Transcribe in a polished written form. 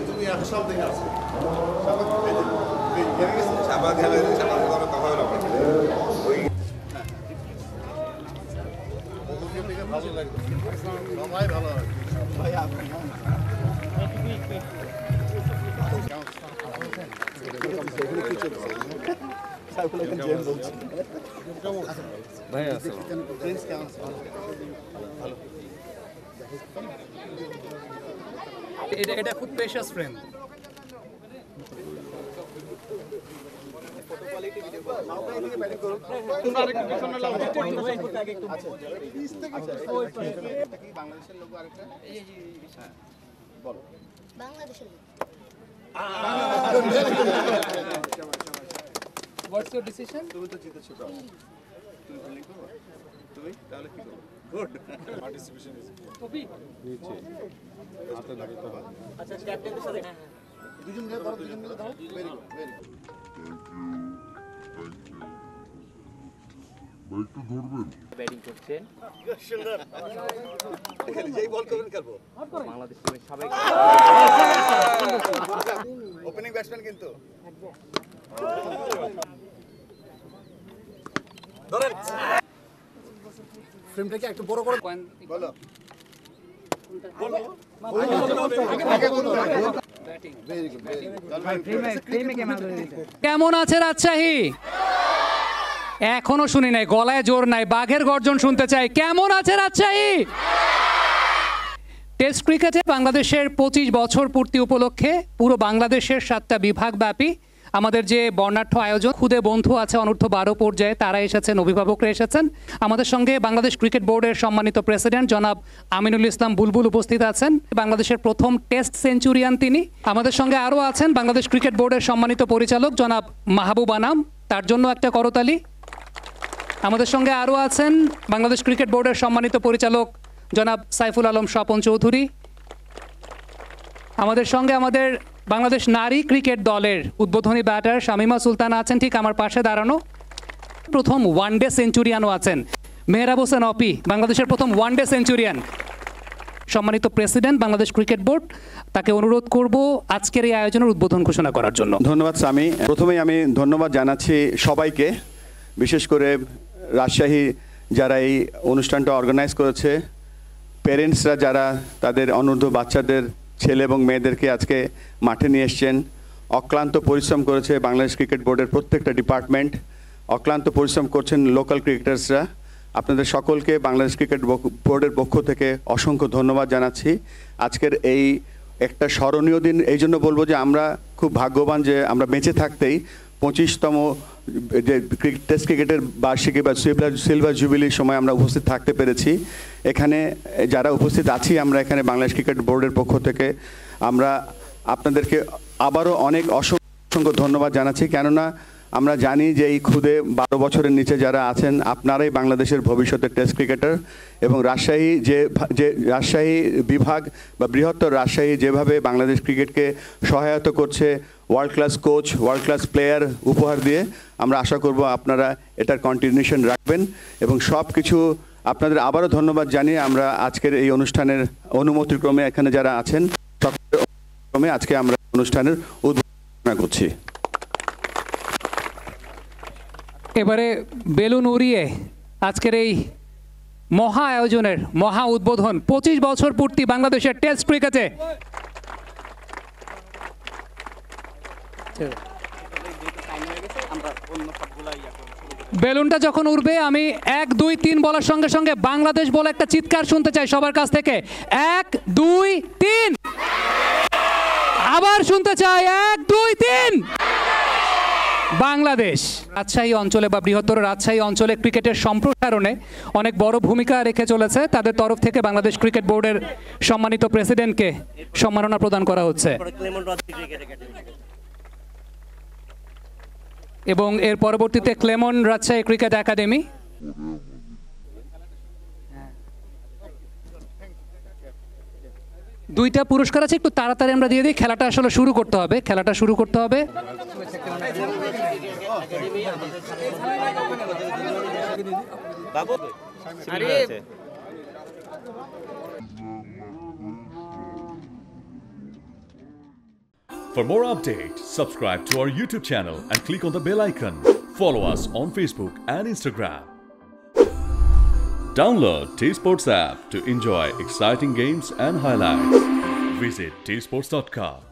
তুমি সব দেখে আছে ভালো লাগবে সবাই ভালো ভাই আপনি এটা খুব পেশাস ফ্রেন্ড What's your decision? তুমি তো জিতেছো তো তুমি ফিল্ডিং করো তুমি তাহলে কি করবে গুড পার্টিসিপেশন ইজ কপি নিচে হাতে লাগাতে হবে আচ্ছা ক্যাপ্টেনদের সাথে দুজন মিলে ধরো দুজন মিলে ধরো ভেরি গুড ভেরি গুড বাইকটা ধরবেন ব্যাটিং করছেন শিল্ডার এখানে যেই বল করবেন খেলবো বাংলাদেশ টিমের সবাই ওপেনিং ব্যাটসম্যান কিন্তু ধরেন ফ্রেমটাকে একটু বড় করে বলো কেমন আছে রাজশাহী? এখনো শুনি নাই, গলায় জোর নাই, বাঘের গর্জন শুনতে চাই। কেমন আছে রাজশাহী? টেস্ট ক্রিকেটে বাংলাদেশের 25 বছর পূর্তি উপলক্ষে পুরো বাংলাদেশের 7টা বিভাগ ব্যাপী আমাদের যে বর্ণাঢ্য আয়োজন, খুদে বন্ধু আছে অনূর্ধ্ব 12 পর্যায়ে, তারা এসেছেন, অভিভাবকরা এসেছেন। আমাদের সঙ্গে বাংলাদেশ ক্রিকেট বোর্ডের সম্মানিত প্রেসিডেন্ট জনাব আমিনুল ইসলাম বুলবুল উপস্থিত আছেন। বাংলাদেশের প্রথম টেস্ট সেঞ্চুরিয়ান তিনি। আমাদের সঙ্গে আরও আছেন বাংলাদেশ ক্রিকেট বোর্ডের সম্মানিত পরিচালক জনাব মাহবুব আনাম, তার জন্য একটা করতালি। আমাদের সঙ্গে আরও আছেন বাংলাদেশ ক্রিকেট বোর্ডের সম্মানিত পরিচালক জনাব সাইফুল আলম স্বপন চৌধুরী। আমাদের সঙ্গে আমাদের বাংলাদেশ নারী ক্রিকেট দলের উদ্বোধনী ব্যাটার শামিমা সুলতানা আছেন ঠিক আমার পাশে দাঁড়ানো। প্রথম ওয়ানডে সেঞ্চুরিয়ানও আছেন মেহরাব হোসেন অপি, বাংলাদেশের প্রথম ওয়ানডে সেঞ্চুরিয়ান। সম্মানিত প্রেসিডেন্ট বাংলাদেশ ক্রিকেট বোর্ড, তাকে অনুরোধ করব আজকের এই আয়োজনের উদ্বোধন ঘোষণা করার জন্য। ধন্যবাদ সামি। প্রথমেই আমি ধন্যবাদ জানাচ্ছি সবাইকে, বিশেষ করে রাজশাহী যারা এই অনুষ্ঠানটা অর্গানাইজ করেছে, প্যারেন্টসরা যারা তাদের অনূর্ধ্ব বাচ্চাদের ছেলে এবং মেয়েদেরকে আজকে মাঠে নিয়ে এসছেন। অক্লান্ত পরিশ্রম করেছে বাংলাদেশ ক্রিকেট বোর্ডের প্রত্যেকটা ডিপার্টমেন্ট, অক্লান্ত পরিশ্রম করছেন লোকাল ক্রিকেটার্সরা। আপনাদের সকলকে বাংলাদেশ ক্রিকেট বোর্ডের পক্ষ থেকে অসংখ্য ধন্যবাদ জানাচ্ছি। আজকের এই একটা স্মরণীয় দিন এই জন্য বলবো যে আমরা খুব ভাগ্যবান যে আমরা বেঁচে থাকতেই 25তম যে টেস্ট ক্রিকেটের বার্ষিকী বা সিলভার জুবিলির সময় আমরা উপস্থিত থাকতে পেরেছি। এখানে যারা উপস্থিত আছি আমরা এখানে বাংলাদেশ ক্রিকেট বোর্ডের পক্ষ থেকে আমরা আপনাদেরকে আবারও অনেক অসংখ্য ধন্যবাদ জানাচ্ছি, কেননা আমরা জানি যে এই খুদে 12 বছরের নিচে যারা আছেন আপনারাই বাংলাদেশের ভবিষ্যতের টেস্ট ক্রিকেটার। এবং রাজশাহী যে রাজশাহী বিভাগ বা বৃহত্তর রাজশাহী যেভাবে বাংলাদেশ ক্রিকেটকে সহায়তা করছে world class coach, world class player উপহার দিয়ে, আমরা আশা করব আপনারা এটার কন্টিনিউশন রাখবেন। এবং সব কিছু আপনাদের আবারও ধন্যবাদ জানিয়ে আমরা আজকের এই অনুষ্ঠানের অনুমতিক্রমে এখানে যারা আছেন সকলের ক্রমে আজকে আমরা অনুষ্ঠানের উদ্বোধন করছি। এবারে বেলুন উড়িয়ে আজকের এই মহা আয়োজনের মহা উদ্বোধন, 25 বছর পূর্তি বাংলাদেশের টেস্ট ক্রিকেটে। বেলুনটা যখন উড়বে আমি 1 2 3 বলার সঙ্গে সঙ্গে বাংলাদেশ বলে একটা চিৎকার শুনতে চাই সবার কাছ থেকে। 1 2 3, আবার শুনতে চাই 1 2 3। বাংলাদেশ রাজশাহী অঞ্চলে বা বৃহত্তর রাজশাহী অঞ্চলে ক্রিকেটের সম্প্রসারণে অনেক বড় ভূমিকা রেখে চলেছে। তাদের তরফ থেকে বাংলাদেশ ক্রিকেট বোর্ডের সম্মানিত প্রেসিডেন্টকে সম্মাননা প্রদান করা হচ্ছে এবং এর পরবর্তীতে ক্লেমন রাজশাহী ক্রিকেট একাডেমি। দুইটা পুরস্কার আছে, একটু তাড়াতাড়ি আমরা দিয়ে দিই, খেলাটা আসলে শুরু করতে হবে, খেলাটা শুরু করতে হবে। For more updates, subscribe to our YouTube channel and click on the bell icon. Follow us on Facebook and Instagram. Download T-Sports app to enjoy exciting games and highlights. Visit tsports.com.